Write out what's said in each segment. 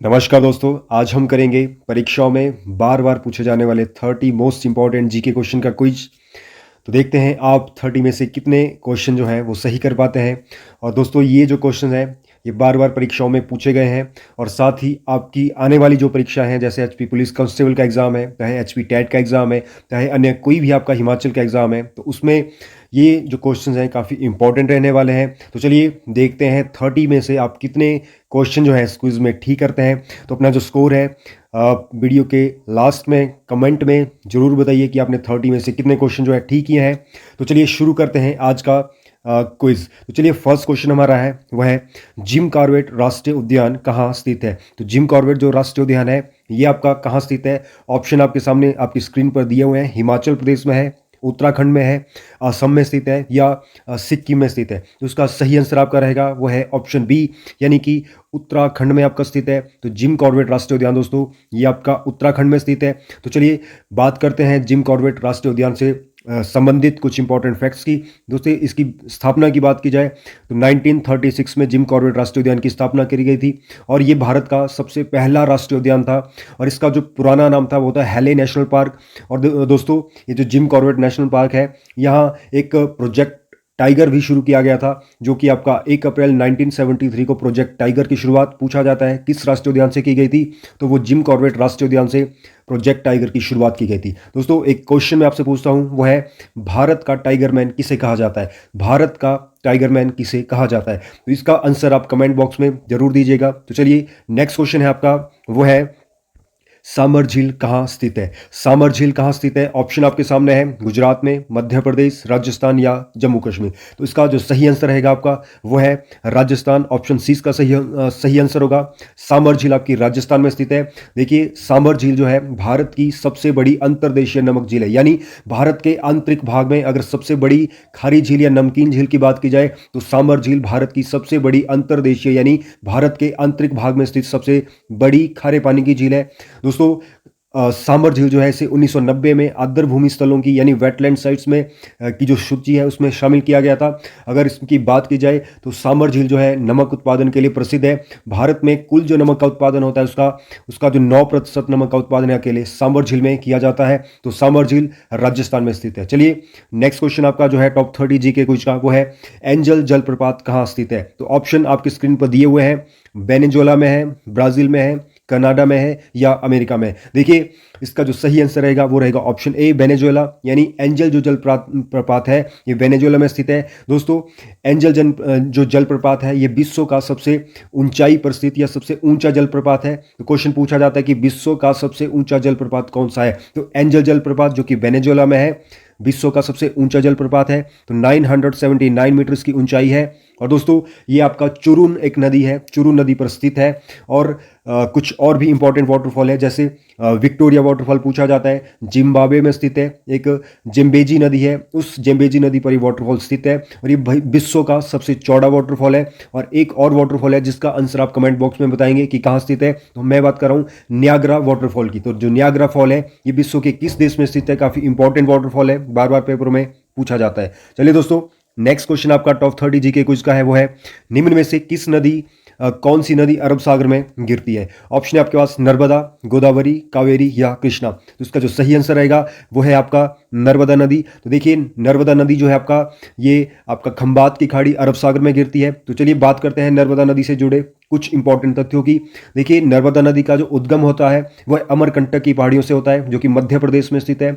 नमस्कार दोस्तों, आज हम करेंगे परीक्षाओं में बार बार पूछे जाने वाले 30 मोस्ट इंपॉर्टेंट जीके क्वेश्चन का क्विज। तो देखते हैं आप 30 में से कितने क्वेश्चन जो हैं वो सही कर पाते हैं। और दोस्तों ये जो क्वेश्चन है ये बार बार परीक्षाओं में पूछे गए हैं और साथ ही आपकी आने वाली जो परीक्षा है जैसे एचपी पुलिस कांस्टेबल का एग्ज़ाम है, चाहे एचपी टेट का एग्ज़ाम है, चाहे अन्य कोई भी आपका हिमाचल का एग्ज़ाम है, तो उसमें ये जो क्वेश्चंस हैं काफ़ी इंपॉर्टेंट रहने वाले हैं। तो चलिए देखते हैं 30 में से आप कितने क्वेश्चन जो है इस क्विज में ठीक करते हैं। तो अपना जो स्कोर है वीडियो के लास्ट में कमेंट में ज़रूर बताइए कि आपने 30 में से कितने क्वेश्चन जो है ठीक किए हैं। तो चलिए शुरू करते हैं आज का क्विज। तो चलिए फर्स्ट क्वेश्चन हमारा है वह है जिम कॉर्बेट राष्ट्रीय उद्यान कहाँ स्थित है। तो जिम कॉर्बेट जो राष्ट्रीय उद्यान है ये आपका कहाँ स्थित है। ऑप्शन आपके सामने आपकी स्क्रीन पर दिए हुए हैं। हिमाचल प्रदेश में है, उत्तराखंड में है, असम में स्थित है या सिक्किम में स्थित है। तो उसका सही आंसर आपका रहेगा वो है ऑप्शन बी, यानी कि उत्तराखंड में आपका स्थित है। तो जिम कॉर्बेट राष्ट्रीय उद्यान दोस्तों ये आपका उत्तराखंड में स्थित है। तो चलिए बात करते हैं जिम कॉर्बेट राष्ट्रीय उद्यान से संबंधित कुछ इंपॉर्टेंट फैक्ट्स की। दोस्तों इसकी स्थापना की बात की जाए तो 1936 में जिम कॉर्बेट राष्ट्रीय उद्यान की स्थापना करी गई थी और ये भारत का सबसे पहला राष्ट्रीय उद्यान था। और इसका जो पुराना नाम था वो था हैले नेशनल पार्क। और दोस्तों ये जो जिम कॉर्बेट नेशनल पार्क है यहाँ एक प्रोजेक्ट टाइगर भी शुरू किया गया था, जो कि आपका 1 अप्रैल 1973 को प्रोजेक्ट टाइगर की शुरुआत पूछा जाता है किस राष्ट्रीय उद्यान से की गई थी। तो वो जिम कॉर्बेट राष्ट्रीय उद्यान से प्रोजेक्ट टाइगर की शुरुआत की गई थी। दोस्तों एक क्वेश्चन मैं आपसे पूछता हूं वो है भारत का टाइगर मैन किसे कहा जाता है। भारत का टाइगर मैन किसे कहा जाता है। तो इसका आंसर आप कमेंट बॉक्स में जरूर दीजिएगा। तो चलिए नेक्स्ट क्वेश्चन है आपका वो है सामर झील कहाँ स्थित है। सामर झील कहाँ स्थित है। ऑप्शन आपके सामने है गुजरात में, मध्य प्रदेश, राजस्थान या जम्मू कश्मीर। तो इसका जो सही आंसर रहेगा आपका वो है राजस्थान। ऑप्शन सी का सही आंसर होगा। सामर झील आपकी राजस्थान में स्थित है। देखिए सामर झील जो है भारत की सबसे बड़ी अंतर्देशीय नमक झील है, यानी भारत के आंतरिक भाग में अगर सबसे बड़ी खारी झील या नमकीन झील की बात की जाए तो सामर झील भारत की सबसे बड़ी अंतर्देशीय यानी भारत के आंतरिक भाग में स्थित सबसे बड़ी खारे पानी की झील है। दोस्तों सामर झील जो है इसे 1990 में आर्द्र भूमि स्थलों की यानी वेटलैंड साइट्स में की जो सूची है उसमें शामिल किया गया था। अगर इसकी बात की जाए तो सामर झील जो है नमक उत्पादन के लिए प्रसिद्ध है। भारत में कुल जो नमक का उत्पादन होता है उसका जो 9% नमक का उत्पादन है अकेले सामर झील में किया जाता है। तो सामर झील राजस्थान में स्थित है। चलिए नेक्स्ट क्वेश्चन आपका जो है टॉप 30 जी के कुछ का वो है एंजल जलप्रपात कहाँ स्थित है। तो ऑप्शन आपकी स्क्रीन पर दिए हुए हैं। वेनेजुएला में है, ब्राजील में है, कनाडा में है या अमेरिका में। देखिए इसका जो सही आंसर रहेगा वो रहेगा ऑप्शन ए वेनेजुएला, यानी एंजल जो जलप्रपात है ये वेनेजुएला में स्थित है। दोस्तों एंजल जो जलप्रपात है ये विश्व का सबसे ऊंचाई पर स्थित या सबसे ऊंचा जलप्रपात है। तो क्वेश्चन पूछा जाता है कि विश्व का सबसे ऊंचा जलप्रपात कौन सा है। तो एंजल जलप्रपात जो कि वेनेजुएला में है विश्व का सबसे ऊंचा जलप्रपात है। तो 979 मीटर की ऊंचाई है। और दोस्तों ये आपका चुरुन एक नदी है, चुरुन नदी पर स्थित है। और कुछ और भी इंपॉर्टेंट वाटरफॉल है जैसे विक्टोरिया वाटरफॉल पूछा जाता है, जिम्बाब्वे में स्थित है। एक जेम्बेजी नदी है, उस जेम्बेजी नदी पर ये वाटरफॉल स्थित है और ये विश्व का सबसे चौड़ा वाटरफॉल है। और एक और वाटरफॉल है जिसका आंसर आप कमेंट बॉक्स में बताएंगे कि कहाँ स्थित है। तो मैं बात कर रहा हूँ नियाग्रा वाटरफॉल की। तो जो नियाग्रा फॉल है ये विश्व के किस देश में स्थित है। काफी इंपॉर्टेंट वाटरफॉल है, बार बार पेपरों में पूछा जाता है। चलिए दोस्तों नेक्स्ट क्वेश्चन आपका टॉप 30 जी के क्विज का है वो है निम्न में से किस नदी कौन सी नदी अरब सागर में गिरती है। ऑप्शन है आपके पास नर्मदा, गोदावरी, कावेरी या कृष्णा। तो इसका जो सही आंसर रहेगा वो है आपका नर्मदा नदी। तो देखिए नर्मदा नदी जो है ये आपका खंबात की खाड़ी अरब सागर में गिरती है। तो चलिए बात करते हैं नर्मदा नदी से जुड़े कुछ इंपॉर्टेंट तथ्यों की। देखिए नर्मदा नदी का जो उद्गम होता है वह अमरकंटक की पहाड़ियों से होता है जो कि मध्य प्रदेश में स्थित है।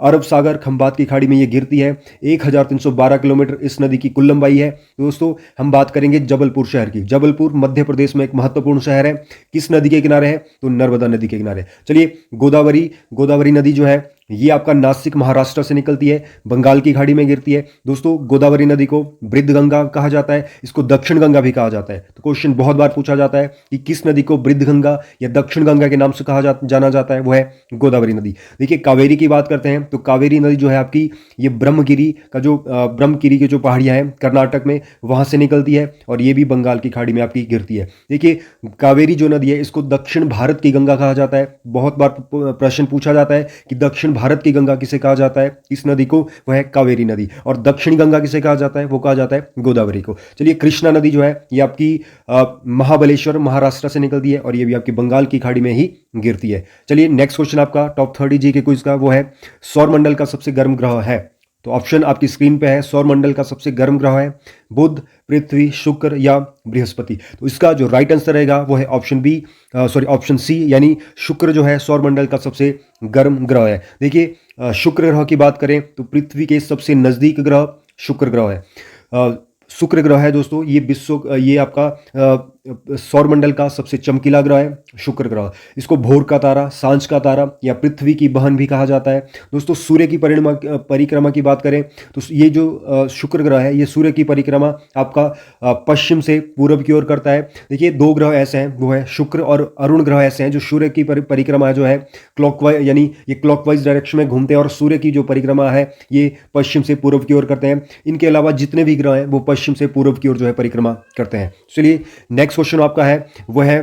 अरब सागर खंबात की खाड़ी में ये गिरती है। 1312 किलोमीटर इस नदी की कुल लंबाई है। दोस्तों हम बात करेंगे जबलपुर शहर की। जबलपुर मध्य प्रदेश में एक महत्वपूर्ण शहर है, किस नदी के किनारे है तो नर्मदा नदी के किनारे। चलिए गोदावरी नदी जो है ये आपका नासिक महाराष्ट्र से निकलती है, बंगाल की खाड़ी में गिरती है। दोस्तों गोदावरी नदी को वृद्ध गंगा कहा जाता है, इसको दक्षिण गंगा भी कहा जाता है। तो क्वेश्चन बहुत बार पूछा जाता है कि किस नदी को वृद्ध गंगा या दक्षिण गंगा के नाम से जाना जाता है, वो है गोदावरी नदी। देखिए कावेरी की बात करते हैं तो कावेरी नदी जो है आपकी ये ब्रह्मगिरी की जो पहाड़ियां हैं कर्नाटक में वहां से निकलती है और ये भी बंगाल की खाड़ी में आपकी गिरती है। देखिए कावेरी जो नदी है इसको दक्षिण भारत की गंगा कहा जाता है। बहुत बार प्रश्न पूछा जाता है कि दक्षिण दक्षिण भारत की गंगा किसे कहा जाता है, इस नदी को, वह है कावेरी नदी। और दक्षिणी गंगा किसे कहा जाता है, वो कहा जाता है गोदावरी को। चलिए कृष्णा नदी जो है ये आपकी महाबलेश्वर महाराष्ट्र से निकलती है और ये भी आपकी बंगाल की खाड़ी में ही गिरती है। चलिए नेक्स्ट क्वेश्चन आपका टॉप 30 जी के क्विज का, वो है सौरमंडल का सबसे गर्म ग्रह है। तो ऑप्शन आपकी स्क्रीन पे है, सौरमंडल का सबसे गर्म ग्रह है बुध, पृथ्वी, शुक्र या बृहस्पति। तो इसका जो राइट आंसर रहेगा वो है ऑप्शन सी, यानी शुक्र जो है सौरमंडल का सबसे गर्म ग्रह है। देखिए शुक्र ग्रह की बात करें तो पृथ्वी के सबसे नजदीक ग्रह शुक्र ग्रह है। शुक्र ग्रह है दोस्तों, ये आपका सौरमंडल का सबसे चमकीला ग्रह है शुक्र ग्रह। इसको भोर का तारा, सांझ का तारा या पृथ्वी की बहन भी कहा जाता है। दोस्तों सूर्य की परिक्रमा की बात करें तो ये जो शुक्र ग्रह है ये सूर्य की परिक्रमा आपका पश्चिम से पूर्व की ओर करता है। देखिए दो ग्रह ऐसे हैं, वो है शुक्र और अरुण ग्रह ऐसे हैं जो सूर्य की परिक्रमा जो है क्लॉकवाइज, यानी ये क्लॉकवाइज डायरेक्शन में घूमते हैं और सूर्य की जो परिक्रमा है ये पश्चिम से पूर्व की ओर करते हैं। इनके अलावा जितने भी ग्रह हैं वो पश्चिम से पूर्व की ओर जो है परिक्रमा करते हैं। चलिए नेक्स्ट क्वेश्चन आपका है वह है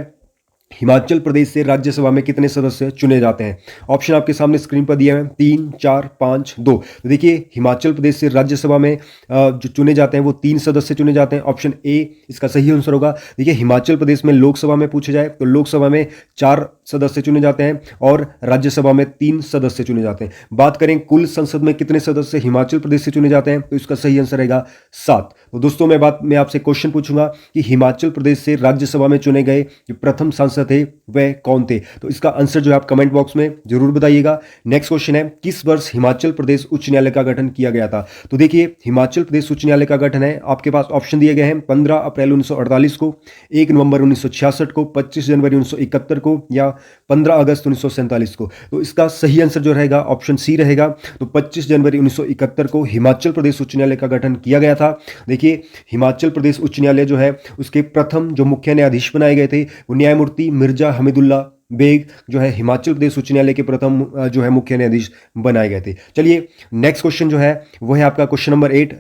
हिमाचल प्रदेश से राज्यसभा में कितने सदस्य चुने जाते हैं। ऑप्शन आपके सामने स्क्रीन पर दिए हैं 3, 4, 5, 2। तो देखिए हिमाचल प्रदेश से राज्यसभा में जो चुने जाते हैं वो 3 सदस्य चुने जाते हैं। ऑप्शन ए इसका सही आंसर होगा। देखिए हिमाचल प्रदेश में लोकसभा में पूछे जाए तो लोकसभा में 4 सदस्य चुने जाते हैं और राज्यसभा में 3 सदस्य चुने जाते हैं। बात करें कुल संसद में कितने सदस्य हिमाचल प्रदेश से चुने जाते हैं तो इसका सही आंसर रहेगा 7। तो दोस्तों मैं आपसे क्वेश्चन पूछूंगा कि हिमाचल प्रदेश से राज्यसभा में चुने गए जो प्रथम सांसद थे वह कौन थे। तो इसका आंसर जो है आप कमेंट बॉक्स में जरूर बताइएगा। नेक्स्ट क्वेश्चन है किस वर्ष हिमाचल प्रदेश उच्च न्यायालय का गठन किया गया था। तो देखिए हिमाचल प्रदेश उच्च न्यायालय का गठन है, आपके पास ऑप्शन दिए गए हैं 15 अप्रैल 1948 को, 1 नवंबर 1966 को, 25 जनवरी 1971 को या 15 अगस्त 1947 को। तो इसका सही आंसर जो रहेगा ऑप्शन सी रहेगा। तो 25 जनवरी 1971 को हिमाचल प्रदेश उच्च न्यायालय का गठन किया गया था। देखिए हिमाचल प्रदेश उच्च न्यायालय जो है उसके प्रथम जो मुख्य न्यायाधीश बनाए गए थे वो न्यायमूर्ति मिर्जा हमीदुल्ला बेग जो है हिमाचल प्रदेश उच्च न्यायालय के प्रथम जो है मुख्य न्यायाधीश बनाए गए थे। चलिए नेक्स्ट क्वेश्चन जो है वो है आपका क्वेश्चन नंबर 8,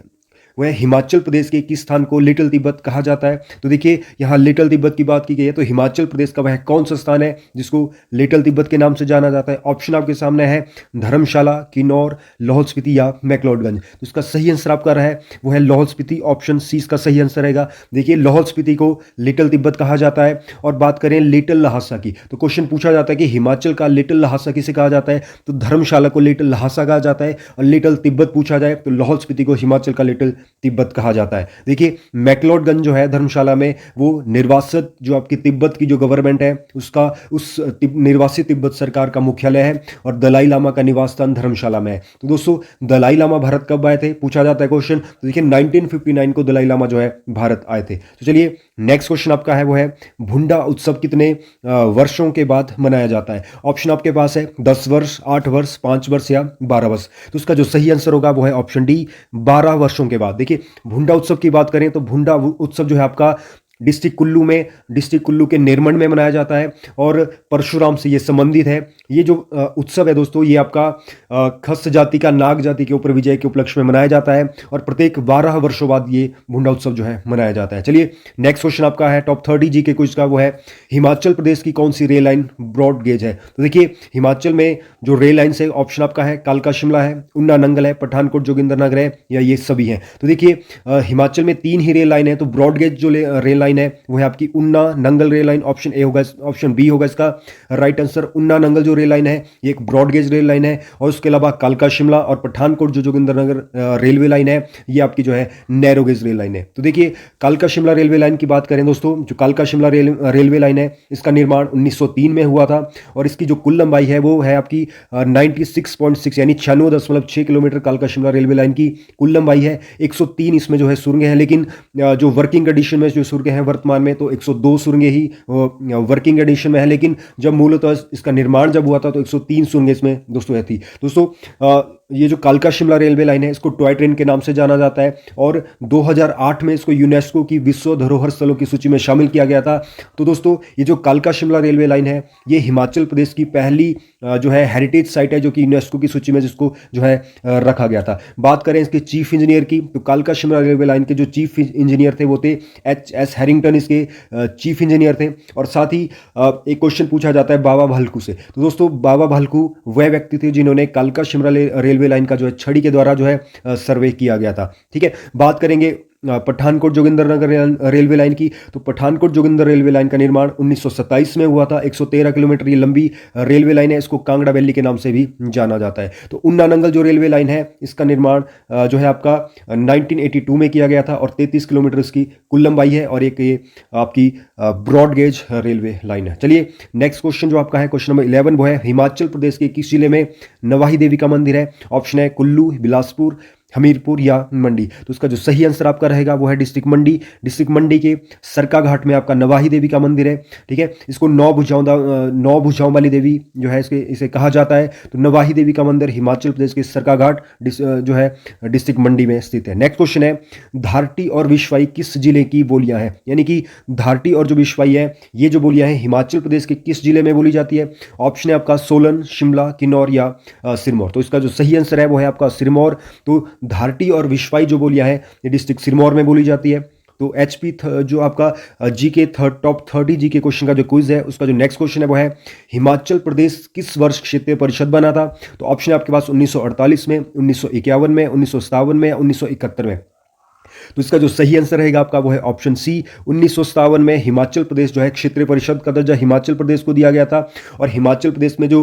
वह हिमाचल प्रदेश के किस स्थान को लिटिल तिब्बत कहा जाता है। तो देखिए यहाँ लिटिल तिब्बत की बात की गई है, तो हिमाचल प्रदेश का वह कौन सा स्थान है जिसको लिटिल तिब्बत के नाम से जाना जाता है। ऑप्शन आपके सामने है धर्मशाला, किन्नौर, लाहौल स्पीति या मैक्लोडगंज। तो इसका सही आंसर आपका रहा है वो है लाहौल स्पीति, ऑप्शन सी इसका सही आंसर रहेगा। देखिए लाहौल स्पीति को लिटिल तिब्बत कहा जाता है। और बात करें लिटिल लहासा की तो क्वेश्चन पूछा जाता है कि हिमाचल का लिटिल लहासा किसे कहा जाता है, तो धर्मशाला को लिटिल लहासा कहा जाता है। और लिटिल तिब्बत पूछा जाए तो लाहौल स्पीति को हिमाचल का लिटिल तिब्बत कहा जाता है। देखिए मैक्लोडगंज जो है धर्मशाला में वो निर्वासित जो आपकी तिब्बत की जो गवर्नमेंट है उसका उस निर्वासित तिब्बत सरकार का मुख्यालय है और दलाई लामा का निवास स्थान धर्मशाला में है। तो दोस्तों दलाई लामा भारत कब आए थे पूछा जाता है क्वेश्चन। तो देखिए 1959 को दलाई लामा जो है भारत आए थे। तो चलिए नेक्स्ट क्वेश्चन आपका है वो है भुंडा उत्सव कितने वर्षों के बाद मनाया जाता है। ऑप्शन आपके पास है 10 वर्ष, 8 वर्ष, 5 वर्ष या 12 वर्ष। तो उसका जो सही आंसर होगा वो है ऑप्शन डी 12 वर्षों के बाद। देखिए भुंडा उत्सव की बात करें तो भुंडा उत्सव जो है आपका डिस्ट्रिक्ट कुल्लू के नेरमंड में मनाया जाता है और परशुराम से ये संबंधित है। ये जो उत्सव है दोस्तों ये आपका खस जाति का नाग जाति के ऊपर विजय के उपलक्ष्य में मनाया जाता है और प्रत्येक 12 वर्षों बाद ये भुंडा उत्सव जो है मनाया जाता है। चलिए नेक्स्ट क्वेश्चन आपका है टॉप 30 जी के क्विज का, वो है हिमाचल प्रदेश की कौन सी रेल लाइन ब्रॉड गेज है। तो देखिए हिमाचल में जो रेल लाइन है ऑप्शन आपका है कालका शिमला है, उन्ना नंगल है, पठानकोट जोगिंद्रनगर है या ये सभी हैं। तो देखिए हिमाचल में 3 ही रेल लाइन है। तो ब्रॉड गेज जो रेल लाइन है वो है आपकी उन्ना Nangal rail line, option A होगा, ऑप्शन बी होगा इसका राइट आंसर। उन्ना नंगल जो रेल लाइन है ये एक ब्रॉड गेज रेल लाइन है और उसके अलावा कालका शिमला और पठानकोट जो जोगिंद्रनगर रेलवे लाइन है ये आपकी जो है नैरो गेज रेल लाइन है। तो देखिए कालका शिमला रेलवे लाइन की बात करें दोस्तों, जो कालका शिमला रेलवे लाइन है इसका निर्माण 1903 में हुआ था और इसकी जो कुल लंबाई है वो है आपकी 96.6 यानी 96.6 किलोमीटर कालका शिमला रेलवे लाइन की कुल लंबाई है। 103 इसमें जो है सुरंगें हैं, लेकिन जो वर्किंग कंडीशन में जो सुरंगें हैं वर्तमान में तो 102 सुरंगें ही वर्किंग कंडीशन में है, लेकिन जब मूलतः इसका निर्माण जब हुआ था तो 103 सुरंगें इसमें दोस्तों थी। दोस्तों ये जो कालका शिमला रेलवे लाइन है इसको टॉय ट्रेन के नाम से जाना जाता है और 2008 में इसको यूनेस्को की विश्व धरोहर स्थलों की सूची में शामिल किया गया था। तो दोस्तों ये जो कालका शिमला रेलवे लाइन है ये हिमाचल प्रदेश की पहली जो है हेरिटेज साइट है जो कि यूनेस्को की सूची में जिसको जो है रखा गया था। बात करें इसके चीफ इंजीनियर की तो कालका शिमला रेलवे लाइन के जो चीफ इंजीनियर थे वो थे HS हैरिंगटन इसके चीफ इंजीनियर थे। और साथ ही एक क्वेश्चन पूछा जाता है बाबा भालकू से। तो दोस्तों बाबा भालकू वह व्यक्ति थे जिन्होंने कालका शिमला रेलवे लाइन का जो है छड़ी के द्वारा जो है सर्वे किया गया था। ठीक है, बात करेंगे पठानकोट जोगिंदरनगर रेलवे लाइन की। तो पठानकोट जोगिंदर रेलवे लाइन का निर्माण 1927 में हुआ था। 113 किलोमीटर ये लंबी रेलवे लाइन है, इसको कांगड़ा वैली के नाम से भी जाना जाता है। तो उन्ना नंगल जो रेलवे लाइन है इसका निर्माण जो है आपका 1982 में किया गया था और 33 किलोमीटर इसकी कुल लंबाई है और एक ये आपकी ब्रॉड गेज रेलवे लाइन है। चलिए नेक्स्ट क्वेश्चन जो आपका है क्वेश्चन नंबर 11 वो है हिमाचल प्रदेश के किस जिले में नवाही देवी का मंदिर है। ऑप्शन है कुल्लू, बिलासपुर, हमीरपुर या मंडी। तो इसका जो सही आंसर आपका रहेगा वो है डिस्ट्रिक्ट मंडी। डिस्ट्रिक्ट मंडी के सरका घाट में आपका नवाही देवी का मंदिर है। ठीक है, इसको नौ भुजाओं वाली देवी जो है इसे कहा जाता है। तो नवाही देवी का मंदिर हिमाचल प्रदेश के सरका घाट जो है डिस्ट्रिक्ट मंडी में स्थित है। नेक्स्ट क्वेश्चन है धारटी और विश्वाई किस जिले की बोलियां हैं, यानी कि धारटी और जो विश्वाई है ये जो बोलियां हैं हिमाचल प्रदेश के किस जिले में बोली जाती है। ऑप्शन है आपका सोलन, शिमला, किन्नौर या सिरमौर। तो इसका जो सही आंसर है वो है आपका सिरमौर। तो धारटी और विश्वाई जो बोलियां हैं ये डिस्ट्रिक्ट सिरमौर में बोली जाती है। तो HP जो आपका जीके टॉप 30 जीके क्वेश्चन का जो क्विज है उसका जो नेक्स्ट क्वेश्चन है वो है हिमाचल प्रदेश किस वर्ष क्षेत्रीय परिषद बना था। तो ऑप्शन है आपके पास 1948 में, 1951 में, 1957 में या 1971 में। तो इसका जो सही आंसर रहेगा आपका वो है ऑप्शन सी 1957 में हिमाचल प्रदेश जो है क्षेत्रीय परिषद का दर्जा हिमाचल प्रदेश को दिया गया था। और हिमाचल प्रदेश में जो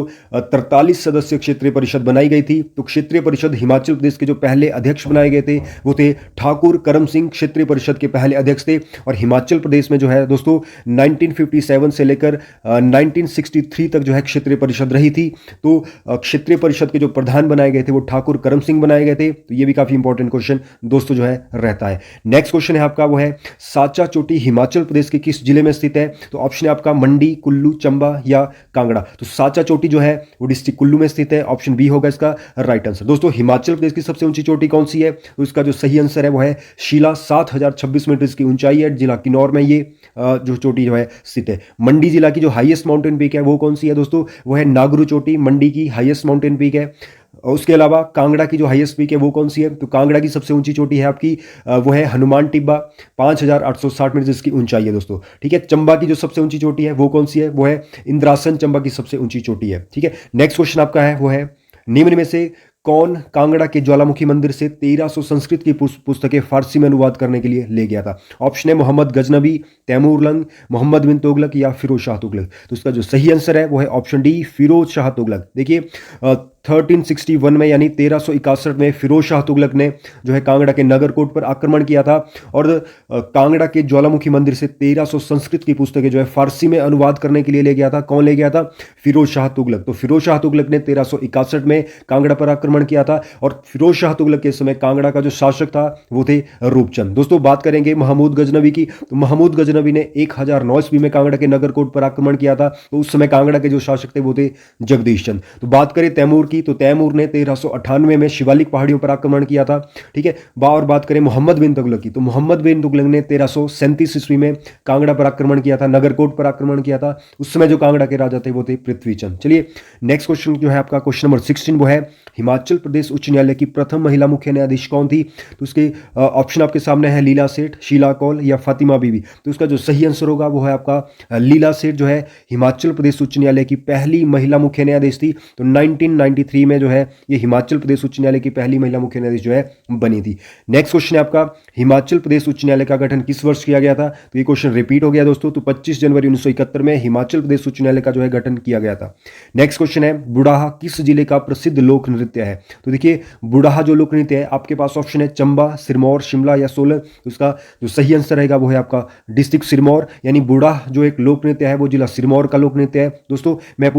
43 सदस्य क्षेत्रीय परिषद बनाई गई थी तो क्षेत्रीय परिषद हिमाचल प्रदेश के जो पहले अध्यक्ष बनाए गए थे वो थे ठाकुर करम सिंह, क्षेत्रीय परिषद के पहले अध्यक्ष थे। और हिमाचल प्रदेश में जो है दोस्तों 1957 से लेकर 1963 तक जो है क्षेत्रीय परिषद रही थी। तो क्षेत्रीय परिषद के जो प्रधान बनाए गए थे वो ठाकुर करम सिंह बनाए गए थे। तो ये भी काफी इंपॉर्टेंट क्वेश्चन दोस्तों जो है रहता है। नेक्स्ट क्वेश्चन है आपका वो है साचा चोटी हिमाचल प्रदेश के किस जिले में स्थित है। तो ऑप्शन है आपका मंडी, कुल्लू, चंबा या कांगड़ा। तो साचा चोटी जो है वो डिस्ट्रिक्ट कुल्लू में स्थित है। ऑप्शन बी होगा इसका राइट आंसर। दोस्तों हिमाचल प्रदेश की सबसे ऊंची चोटी कौन सी है। तो इसका जो सही आंसर है वो है शिला, 7026 मीटर की ऊंचाई है। जिला किन्नौर में ये जो चोटी जो है स्थित है। मंडी जिला की जो हाईएस्ट माउंटेन पीक है वो कौन सी है दोस्तों, वो है नागरू चोटी, मंडी की हाईएस्ट माउंटेन पीक है। और उसके अलावा कांगड़ा की जो हाईएस्ट पीक है वो कौन सी है। तो कांगड़ा की सबसे ऊंची चोटी है आपकी वो है हनुमान टिब्बा, 5860 मीटर जिसकी ऊंचाई है दोस्तों। ठीक है, चंबा की जो सबसे ऊंची चोटी है वो कौन सी है, वो है इंद्रासन चंबा की सबसे ऊंची चोटी है। ठीक है, नेक्स्ट क्वेश्चन आपका है वो है निम्न में से कौन कांगड़ा के ज्वालामुखी मंदिर से 1300 संस्कृत की पुस्तकें फारसी में अनुवाद करने के लिए ले गया था। ऑप्शन है मोहम्मद गजनबी, तैमूर लंग, मोहम्मद बिन तुगलक या फिरोज शाह तुगलक। तो इसका जो सही आंसर है वो है ऑप्शन डी फिरोज शाह तुगलक। देखिए 1361 में यानी 1361 में फिरोज शाह तुगलक ने जो है कांगड़ा के नगरकोट पर आक्रमण किया था और कांगड़ा के ज्वालामुखी मंदिर से 1300 संस्कृत की पुस्तकें जो है फारसी में अनुवाद करने के लिए ले गया था। कौन ले गया था, फिरोज शाह तुगलक। तो फिरोज शाह तुगलक ने 1361 में कांगड़ा पर आक्रमण किया था और फिरोज शाह तुगलक के समय कांगड़ा का जो शासक था वो थे रूपचंद। दोस्तों बात करेंगे महमूद गजनबी की। तो महमूद गजनबी ने 1009 ईस्वी में कांगड़ा के नगरकोट पर आक्रमण किया था। तो उस समय कांगड़ा के जो शासक थे वो थे जगदीश चंद। तो बात करें तैमूर की तो तैमूर ने 1398 में शिवालिक पहाड़ियों पर आक्रमण किया था। ठीक है, और बात करें मोहम्मद बिन तुगलक की तो मोहम्मद बिन तुगलक ने 1337 ईस्वी में कांगड़ा पर आक्रमण किया था, नगरकोट पर आक्रमण किया था। उस समय जो कांगड़ा के राजा थे वो थे पृथ्वीचंद। चलिए नेक्स्ट क्वेश्चन जो है आपका क्वेश्चन नंबर 16 वो है हिमाचल प्रदेश उच्च न्यायालय की प्रथम महिला मुख्य न्यायाधीश कौन थी। तो उसके ऑप्शन आपके सामने है लीला सेठ, शीला कौल या फातिमा बीबी। तो उसका जो सही आंसर होगा वो है आपका लीला सेठ जो है हिमाचल प्रदेश उच्च न्यायालय की पहली महिला मुख्य न्यायाधीश थी। तो 1993 में जो है ये हिमाचल प्रदेश उच्च न्यायालय की पहली महिला मुख्य न्यायाधीश जो है बनी थी। नेक्स्ट क्वेश्चन है आपका हिमाचल प्रदेश उच्च न्यायालय का गठन किस वर्ष किया गया था। तो ये क्वेश्चन रिपीट हो गया दोस्तों। तो 25 जनवरी 1971 में हिमाचल प्रदेश उच्च न्यायालय का जो है गठन किया गया था। नेक्स्ट क्वेश्चन है बुढ़ाहा किस जिले का प्रसिद्ध लोक नृत्य है। तो देखिए बुढ़ाहा जो लोक नृत्य है आपके पास ऑप्शन है चंबा, सिरमौर, शिमला या सोलन। तो उसका जो सही आंसर रहेगा वो है आपका डिस्ट्रिक्ट सिरमौर, यानी बुढ़ा जो एक लोक नृत्य है वो जिला सिरमौर का लोक नृत्य है। दोस्तों मैं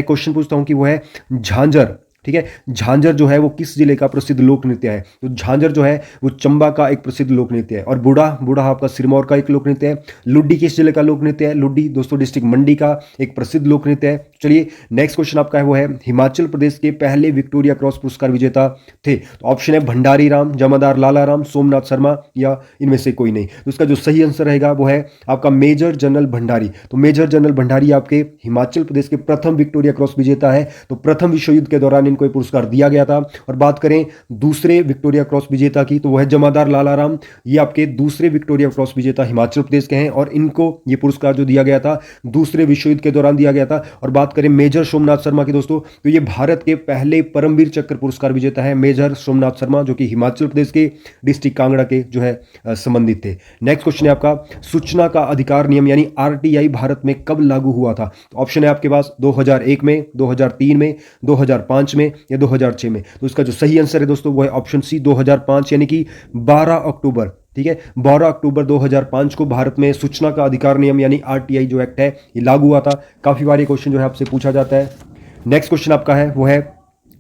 क्वेश्चन पूछता हूं कि वो है झांझर ठीक है। झांझर जो है वो किस जिले का प्रसिद्ध लोक नृत्य है? तो झांझर जो है वो चंबा का एक प्रसिद्ध लोक नृत्य है। और बूढ़ा बूढ़ा आपका सिरमौर का एक लोक नृत्य है। लुड्डी किस जिले का लोक नृत्य है? लुड्डी दोस्तों डिस्ट्रिक्ट मंडी का एक प्रसिद्ध लोक नृत्य है। चलिए नेक्स्ट क्वेश्चन आपका है वो है हिमाचल प्रदेश के पहले विक्टोरिया क्रॉस पुरस्कार विजेता थे। तो ऑप्शन है भंडारी राम, जमादार लाला राम, सोमनाथ शर्मा या इनमें से कोई नहीं। तो इसका जो सही आंसर रहेगा वो है आपका मेजर जनरल भंडारी। तो मेजर जनरल भंडारी आपके हिमाचल प्रदेश के प्रथम विक्टोरिया क्रॉस विजेता है। तो प्रथम विश्व युद्ध के दौरान इनको ये पुरस्कार दिया गया था। और बात करें दूसरे विक्टोरिया क्रॉस विजेता की तो वह जमादार लाला राम, ये आपके दूसरे विक्टोरिया क्रॉस विजेता हिमाचल प्रदेश के हैं और इनको ये पुरस्कार जो दिया गया था दूसरे विश्व युद्ध के दौरान दिया गया था। और बात करें मेजर सोमनाथ शर्मा की दोस्तों, तो ये भारत के पहले परमवीर चक्र पुरस्कार विजेता है मेजर सोमनाथ शर्मा, जो कि हिमाचल प्रदेश के डिस्ट्रिक्ट कांगड़ा के जो है संबंधित थे। नेक्स्ट क्वेश्चन है आपका सूचना का अधिकार नियम यानी आरटीआई भारत में कब लागू हुआ था? ऑप्शन है आपके पास 2001 में, 2003 में, 2005 में या 2006 में। तो इसका जो सही आंसर है दोस्तों वो है ऑप्शन सी 2005 यानी कि 12 अक्टूबर। ठीक है, 12 अक्टूबर 2005 को भारत में सूचना का अधिकार नियम यानी आरटीआई जो एक्ट है ये लागू हुआ था। काफी बार ये क्वेश्चन जो है आपसे पूछा जाता है। नेक्स्ट क्वेश्चन आपका है वो है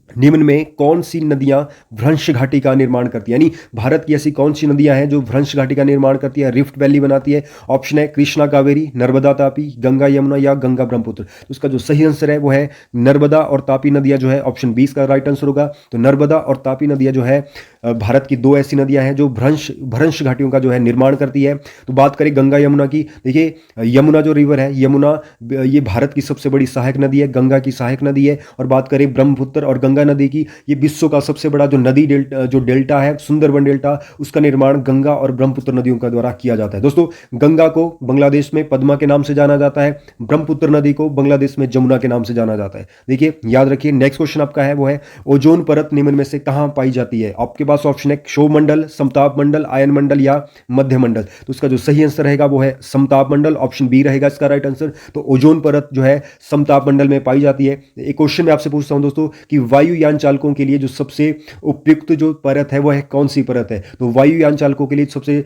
निम्न में कौन सी नदियां भ्रंश घाटी का निर्माण करती है? यानी भारत की ऐसी कौन सी नदियां हैं जो भ्रंश घाटी का निर्माण करती है, रिफ्ट वैली बनाती है? ऑप्शन है कृष्णा कावेरी, नर्मदा तापी, गंगा यमुना या गंगा ब्रह्मपुत्र। तो उसका जो सही आंसर है वो है नर्मदा और तापी नदियां जो है ऑप्शन 20 का राइट आंसर होगा। तो नर्मदा और तापी नदियां जो है भारत की दो ऐसी नदियां हैं जो भ्रंश घाटियों का जो है निर्माण करती है। तो बात करें गंगा यमुना की, देखिए यमुना जो रिवर है, यमुना ये भारत की सबसे बड़ी सहायक नदी है, गंगा की सहायक नदी है। और बात करें ब्रह्मपुत्र और गंगा नदी की, ये विश्व का सबसे बड़ा जो नदी डेल्टा है सुंदरबन डेल्टा, उसका निर्माण गंगा और ब्रह्मपुत्र नदियों के द्वारा किया जाता है। दोस्तों गंगा को बांग्लादेश में पद्मा के नाम से जाना जाता है, ब्रह्मपुत्र नदी को बांग्लादेश में जमुना के नाम से जाना जाता है। देखिए याद रखिए। नेक्स्ट क्वेश्चन आपका है वो है ओजोन परत निम्न में से कहां पाई जाती है? आपके पास ऑप्शन है क्षोभ मंडल, समताप मंडल, आयन मंडल या मध्य मंडल। तो इसका जो सही आंसर रहेगा वो है समताप मंडल, ऑप्शन बी रहेगा इसका राइट आंसर। तो ओजोन परत जो है समताप मंडल में पाई जाती है। एक क्वेश्चन मैं आपसे पूछता हूं दोस्तों कि वायुयान चालकों के लिए जो सबसे उपयुक्त जो परत है वो है कौन सी परत है? तो वायुयान चालकों के लिए सबसे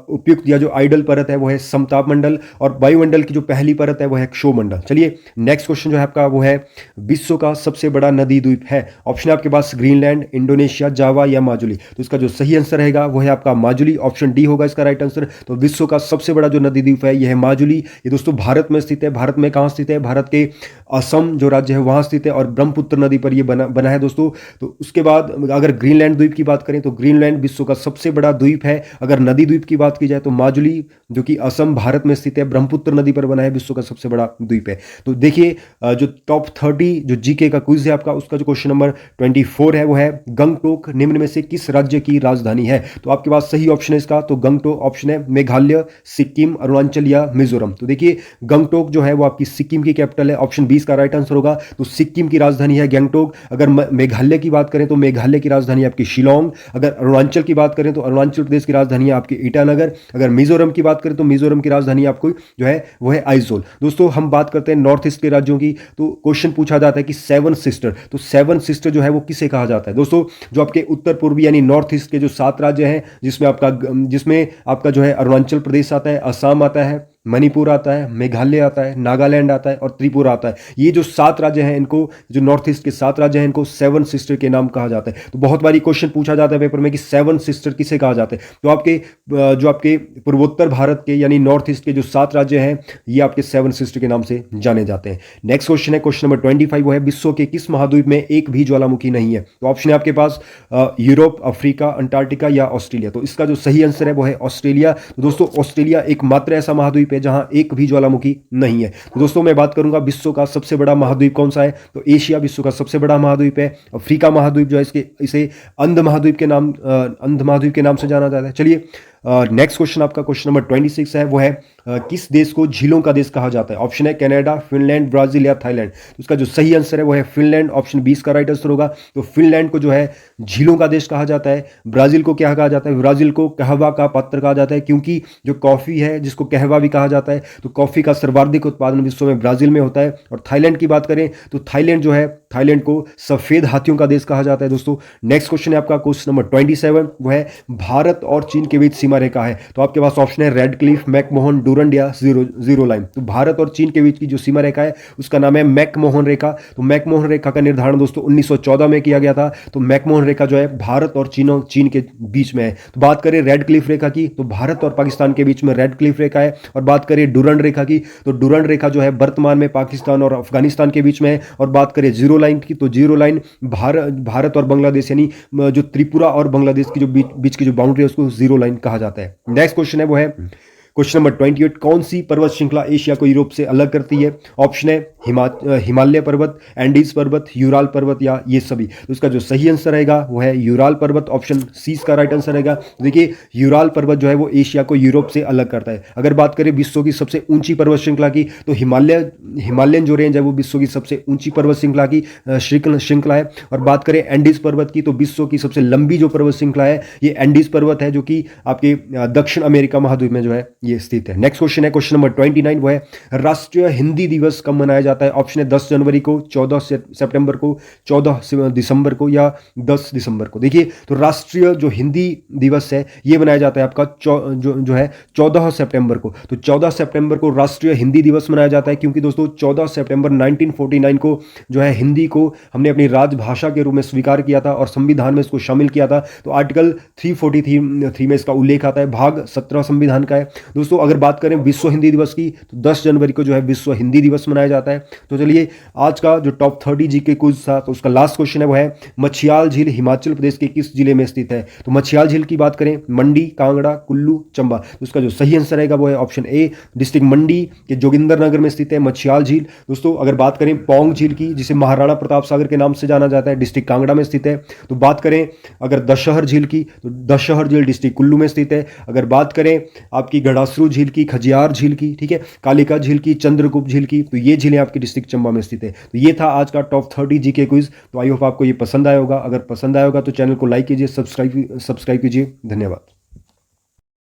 उपयुक्त या जो आइडल परत है वो है समताप मंडल और वायुमंडल की जो पहली परत है वो है क्षोभ मंडल। चलिए नेक्स्ट क्वेश्चन जो है आपका वो है विश्व का सबसे बड़ा नदी द्वीप है। ऑप्शन है आपके पास ग्रीनलैंड, इंडोनेशिया, जावा या माजुली। तो इसका जो सही आंसर रहेगा वो है आपका माजुली, ऑप्शन डी होगा इसका राइट आंसर। तो विश्व का सबसे बड़ा जो नदी द्वीप है यह है माजुली। ये दोस्तों भारत में स्थित है। भारत में कहां स्थित है? भारत के असम जो राज्य है वहां स्थित है और ब्रह्मपुत्र नदी पर यह बना है दोस्तों। तो उसके बाद अगर ग्रीनलैंड द्वीप की बात करें तो ग्रीनलैंड विश्व का सबसे बड़ा द्वीप है। अगर नदी द्वीप की बात की जाए तो माजुली जो कि असम भारत में स्थित है, ब्रह्मपुत्र नदी पर बना है, विश्व का सबसे बड़ा द्वीप है। तो देखिए जो टॉप 30 जो जीके का क्विज है आपका, उसका जो क्वेश्चन नंबर 24 है वो है गंगटोक निम्न में से किस राज्य की राजधानी है? तो आपके पास सही ऑप्शन है इसका, तो गंगटोक ऑप्शन है मेघालय, सिक्किम, अरुणाचल या मिजोरम। तो देखिए गंगटोक जो है वो आपकी सिक्किम की कैपिटल है, ऑप्शन 20 का राइट आंसर होगा। तो सिक्किम की राजधानी है गंगटोक। अगर मेघालय की बात करें तो मेघालय की राजधानी आपकी शिलोंग। अगर अरुणाचल की बात करें तो अरुणाचल प्रदेश की राजधानी है आपकी ईटानगर। अगर मिजोरम की बात करें तो मिजोरम की राजधानी आपको जो है वो है आइजोल। दोस्तों हम बात करते हैं नॉर्थ ईस्ट के राज्यों की, तो क्वेश्चन पूछा जाता है कि सेवन सिस्टर, तो सेवन सिस्टर जो है वो किसे कहा जाता है? दोस्तों जो आपके उत्तर पूर्वी यानी नॉर्थ ईस्ट के जो 7 राज्य हैं जिसमें आपका जो है अरुणाचल प्रदेश आता है, असम आता है, मणिपुर आता है, मेघालय आता है, नागालैंड आता है और त्रिपुरा आता है। ये जो 7 राज्य हैं इनको, जो नॉर्थ ईस्ट के 7 राज्य हैं इनको सेवन सिस्टर के नाम कहा जाता है। तो बहुत बारी क्वेश्चन पूछा जाता है पेपर में कि सेवन सिस्टर किसे कहा जाता है? तो आपके पूर्वोत्तर भारत के यानी नॉर्थ ईस्ट के जो 7 राज्य हैं ये आपके सेवन सिस्टर के नाम से जाने जाते हैं। नेक्स्ट क्वेश्चन है क्वेश्चन नंबर 25, वो है विश्व के किस महाद्वीप में एक भी ज्वालामुखी नहीं है? तो ऑप्शन है आपके पास यूरोप, अफ्रीका, अंटार्कटिका या ऑस्ट्रेलिया। तो इसका जो सही आंसर है वो है ऑस्ट्रेलिया। तो दोस्तों ऑस्ट्रेलिया एकमात्र ऐसा महाद्वीप जहां एक भी ज्वालामुखी नहीं है। तो दोस्तों मैं बात करूंगा विश्व का सबसे बड़ा महाद्वीप कौन सा है? तो एशिया विश्व का सबसे बड़ा महाद्वीप है। अफ्रीका महाद्वीप जो है इसे अंध महाद्वीप के नाम से जाना जाता है। चलिए नेक्स्ट क्वेश्चन आपका क्वेश्चन नंबर 26 है, वो है किस देश को झीलों का देश कहा जाता है? ऑप्शन है कनाडा, फिनलैंड, ब्राजील या थाईलैंड। तो इसका जो सही आंसर है वो है फिनलैंड, ऑप्शन 20 का राइट आंसर होगा। तो फिनलैंड को जो है झीलों का देश कहा जाता है। ब्राजील को क्या कहा जाता है? ब्राजील को कहवा का पात्र कहा जाता है, क्योंकि जो कॉफी है जिसको कहवा भी कहा जाता है, तो कॉफी का सर्वाधिक उत्पादन विश्व में ब्राजील में होता है। और थाईलैंड की बात करें तो थाईलैंड को सफेद हाथियों का देश कहा जाता है। दोस्तों नेक्स्ट क्वेश्चन है आपका क्वेश्चन नंबर 27, वो है भारत और चीन के बीच सीमा सीमा रेखा है? तो आपके पास ऑप्शन है रेड क्लिफ, मैकमोहन, डूरंड या जीरो लाइन। तो भारत और चीन के बीच की जो सीमा रेखा है उसका नाम है मैकमोहन रेखा। तो मैकमोहन रेखा का निर्धारण दोस्तों 1914 में किया गया था। तो मैकमोहन रेखा जो है भारत और चीन के बीच में है। तो बात करें रेड क्लिफ रेखा की, तो भारत और पाकिस्तान के बीच में रेड क्लिफ रेखा है। और बात करें डूरंड रेखा की, तो डूरंड रेखा जो है वर्तमान में पाकिस्तान और अफगानिस्तान के बीच में है। और बात करें जीरो लाइन की, तो जीरो लाइन भारत और बांग्लादेश यानी जो त्रिपुरा और बांग्लादेश की जो बीच की जो बाउंड्री है उसको जीरो लाइन कहा जाता है। नेक्स्ट क्वेश्चन है वो है क्वेश्चन नंबर 28, कौन सी पर्वत श्रृंखला एशिया को यूरोप से अलग करती है? ऑप्शन है हिमालय पर्वत, एंडीज पर्वत, यूराल पर्वत या ये सभी। तो इसका जो सही आंसर रहेगा वो है यूराल पर्वत। ऑप्शन सी इसका राइट आंसर रहेगा। देखिए यूराल पर्वत जो है वो एशिया को यूरोप से अलग करता है। अगर बात करें विश्व की सबसे ऊंची पर्वत श्रृंखला की, तो हिमालयन जो रेंज है वो विश्व की सबसे ऊंची पर्वत श्रृंखला की श्रृंखला है। और बात करें एंडीज पर्वत की, तो विश्व की सबसे लंबी जो पर्वत श्रृंखला है ये एंडीज पर्वत है, जो कि आपके दक्षिण अमेरिका महाद्वीप में जो है ये स्थित है। नेक्स्ट क्वेश्चन है क्वेश्चन नंबर 29, वो है राष्ट्रीय हिंदी दिवस कब मनाया जाता है? ऑप्शन है 10 जनवरी को, 14 सितंबर को, 14 दिसंबर को या 10 दिसंबर को। देखिए तो राष्ट्रीय जो हिंदी दिवस है ये मनाया जाता है आपका जो है 14 सितंबर को। तो 14 सितंबर को राष्ट्रीय हिंदी दिवस मनाया जाता है, क्योंकि दोस्तों 14 सितंबर 1949 को जो है हिंदी को हमने अपनी राजभाषा के रूप में स्वीकार किया था और संविधान में इसको शामिल किया था। तो आर्टिकल 343 में इसका उल्लेख आता है, भाग 17 संविधान का है। दोस्तों अगर बात करें विश्व हिंदी दिवस की, तो 10 जनवरी को जो है विश्व हिंदी दिवस मनाया जाता है। तो चलिए आज का जो टॉप 30 जीके क्विज था, तो उसका लास्ट क्वेश्चन है वो है मछियाल झील हिमाचल प्रदेश के किस जिले में स्थित है? तो मछियाल झील की बात करें मंडी, कांगड़ा, कुल्लू, चंबा। तो उसका जो सही आंसर रहेगा वो है ऑप्शन ए, डिस्ट्रिक्ट मंडी के जोगिंदरनगर में स्थित है मछियाल झील। दोस्तों अगर बात करें पौंग झील की, जिसे महाराणा प्रताप सागर के नाम से जाना जाता है, डिस्ट्रिक्ट कांगड़ा में स्थित है। तो बात करें अगर दशहर झील की, तो दशहर झील डिस्ट्रिक्ट कुल्लू में स्थित है। अगर बात करें आपकी गढ़ासरू झील की, खजियार झील की, ठीक है, कालिका झील की, चंद्रगुप्त झील की, तो ये झीलें आपकी डिस्ट्रिक्ट चंबा में स्थित है। तो ये था आज का टॉप 30 जीके क्विज। तो आई होप आपको ये पसंद आया होगा। अगर पसंद आया होगा तो चैनल को लाइक कीजिए, सब्सक्राइब कीजिए। धन्यवाद।